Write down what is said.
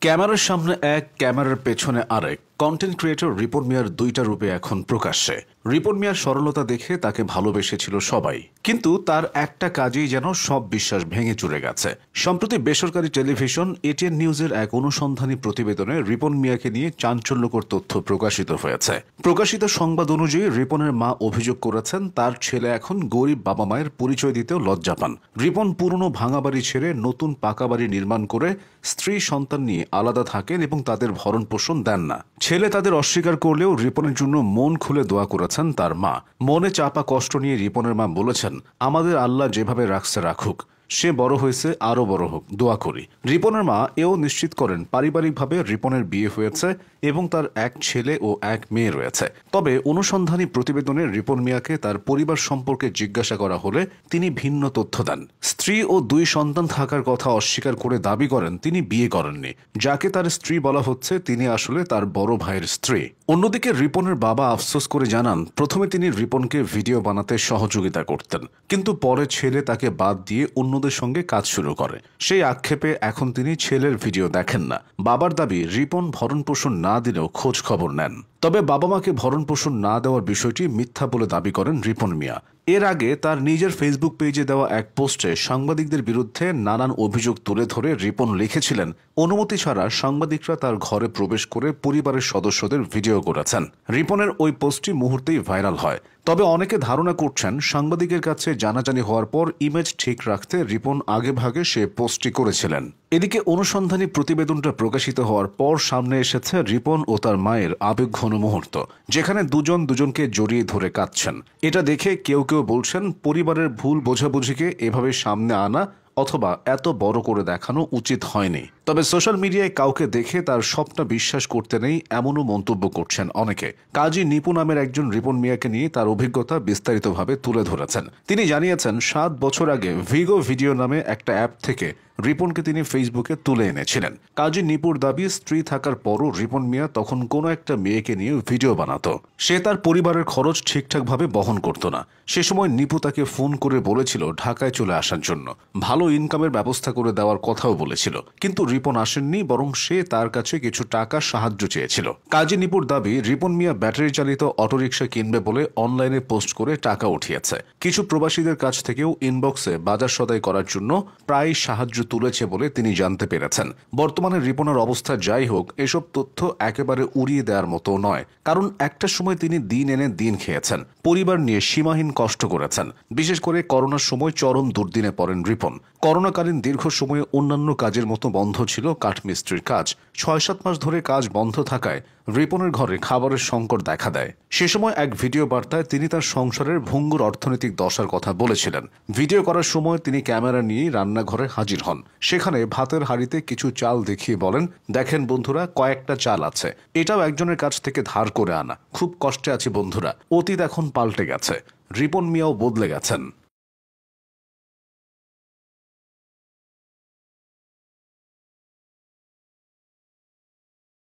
ক্যামেরার সামনে এক, ক্যামেরার পেছনে আরেক। কন্টেন্ট ক্রিয়েটর রিপন মিয়ার দুইটা রূপে এখন প্রকাশ্যে। রিপন মিয়ার সরলতা দেখে তাকে ভালোবেসেছিল সবাই, কিন্তু তার একটা কাজেই যেন সব বিশ্বাস ভেঙে চুরে গেছে। সম্প্রতি বেসরকারি টেলিভিশন এটিএন নিউজের এক অনুসন্ধানী প্রতিবেদনে রিপন মিয়াকে নিয়ে চাঞ্চল্যকর তথ্য প্রকাশিত হয়েছে। প্রকাশিত সংবাদ অনুযায়ী রিপনের মা অভিযোগ করেছেন তার ছেলে এখন গরিব বাবা মায়ের পরিচয় দিতেও লজ্জা পান। রিপন পুরনো ভাঙা বাড়ি ছেড়ে নতুন পাকা বাড়ি নির্মাণ করে স্ত্রী সন্তান নিয়ে আলাদা থাকেন এবং তাদের ভরণ পোষণ দেন না। ছেলে তাদের অস্বীকার করলেও রিপনের জন্য মন খুলে দোয়া করেছেন তার মা। মনে চাপা কষ্ট নিয়ে রিপনের মা বলেছেন, আমাদের আল্লাহ যেভাবে রাখছে রাখুক, সে বড় হয়েছে, আরো বড় হোক, দোয়া করি। রিপনের মা এও নিশ্চিত করেন পারিবারিকভাবে রিপনের বিয়ে হয়েছে এবং তার এক ছেলে ও এক মেয়ে রয়েছে। তবে অনুসন্ধানী প্রতিবেদনে রিপন মিয়াকে তার পরিবার সম্পর্কে জিজ্ঞাসা করা হলে তিনি ভিন্ন তথ্য দেন। স্ত্রী ও দুই সন্তান থাকার কথা অস্বীকার করে দাবি করেন তিনি বিয়ে করেননি। যাকে তার স্ত্রী বলা হচ্ছে তিনি আসলে তার বড় ভাইয়ের স্ত্রী। অন্যদিকে রিপনের বাবা আফসোস করে জানান, প্রথমে তিনি রিপনকে ভিডিও বানাতে সহযোগিতা করতেন, কিন্তু পরে ছেলে তাকে বাদ দিয়ে অন্যদের সঙ্গে কাজ শুরু করে। সেই আক্ষেপে এখন তিনি ছেলের ভিডিও দেখেন না। বাবার দাবি রিপন ভরণ পোষণ না দিলেও খোঁজ খবর নেন। তবে বাবা মাকে ভরণ পোষণ না দেওয়ার বিষয়টি মিথ্যা বলে দাবি করেন রিপন মিয়া। এর আগে তার নিজের ফেসবুক পেজে দেওয়া এক পোস্টে সাংবাদিকদের বিরুদ্ধে নানান অভিযোগ তুলে ধরে রিপন লিখেছিলেন, অনুমতি ছাড়া সাংবাদিকরা তার ঘরে প্রবেশ করে পরিবারের সদস্যদের ভিডিও করেছেন। রিপনের ওই পোস্টটি মুহূর্তেই ভাইরাল হয়। তবে অনেকে ধারণা করছেন সাংবাদিকের কাছে জানাজানি হওয়ার পর ইমেজ ঠিক রাখতে রিপন আগেভাগে সে পোস্টটি করেছিলেন। এদিকে অনুসন্ধানী প্রতিবেদনটা প্রকাশিত হওয়ার পর সামনে এসেছে রিপন ও তার মায়ের আবেগঘন মুহূর্ত, যেখানে দুজন দুজনকে জড়িয়ে ধরে কাঁদছেন। এটা দেখে কেউ কেউ বলছেন পরিবারের ভুল বোঝাবুঝিকে এভাবে সামনে আনা অথবা এত বড় করে দেখানো উচিত হয়নি। তবে সোশ্যাল মিডিয়ায় কাউকে দেখে তার সবটা বিশ্বাস করতে নেই এমনও মন্তব্য করছেন অনেকে। কাজী নিপু নামের একজন রিপন মিয়াকে নিয়ে তার অভিজ্ঞতা বিস্তারিতভাবে তুলে ধরেছেন। তিনি জানিয়েছেন 7 বছর আগে ভিগো ভিডিও নামে একটা অ্যাপ থেকে রিপনকে তিনি ফেসবুকে তুলে এনেছিলেন। কাজী নিপুর দাবি, স্ত্রী থাকার পরও রিপন মিয়া তখন কোনো একটা মেয়েকে নিয়ে ভিডিও বানাতো। সে তার পরিবারের খরচ ঠিকঠাকভাবে বহন করত না। সে সময় নিপু তাকে ফোন করে বলেছিল ঢাকায় চলে আসার জন্য, ভালো ইনকামের ব্যবস্থা করে দেওয়ার কথাও বলেছিল, কিন্তু রিপন আসেননি, বরং সে তার কাছে কিছু টাকা সাহায্য চেয়েছিল। কাজী নিপুর দাবি, রিপন মিয়া ব্যাটারি চালিত অটোরিকশা কিনবে বলে অনলাইনে পোস্ট করে টাকা উঠিয়েছে। কিছু প্রবাসীদের কাছ থেকেও ইনবক্সে বাজার সদাই করার জন্য প্রায় সাহায্য তুলেছে বলে তিনি জানতে পেরেছেন। বর্তমানে রিপনের অবস্থা যাই হোক, এসব তথ্য একেবারে উড়িয়ে দেওয়ার মতো নয়, কারণ একটা সময় তিনি দিন এনে দিন খেয়েছেন, পরিবার নিয়ে সীমাহীন কষ্ট করেছেন। বিশেষ করে করোনার সময় চরম দুর্দিনে পড়েন রিপন। করোনাকালীন দীর্ঘ সময়ে অন্যান্য কাজের মতো বন্ধ ছিল কাঠমিস্ত্রির কাজ। 6-7 মাস ধরে কাজ বন্ধ থাকায় রিপনের ঘরে খাবারের সংকট দেখা দেয়। সে সময় এক ভিডিও বার্তায় তিনি তার সংসারের ভঙ্গুর অর্থনৈতিক দশার কথা বলেছিলেন। ভিডিও করার সময় তিনি ক্যামেরা নিয়ে রান্নাঘরে হাজির হন। সেখানে ভাতের হাঁড়িতে কিছু চাল দেখিয়ে বলেন, দেখেন বন্ধুরা, কয়েকটা চাল আছে, এটাও একজনের কাছ থেকে ধার করে আনা, খুব কষ্টে আছি বন্ধুরা। অতীত এখন পাল্টে গেছে, রিপন মিয়াও বদলে গেছেন।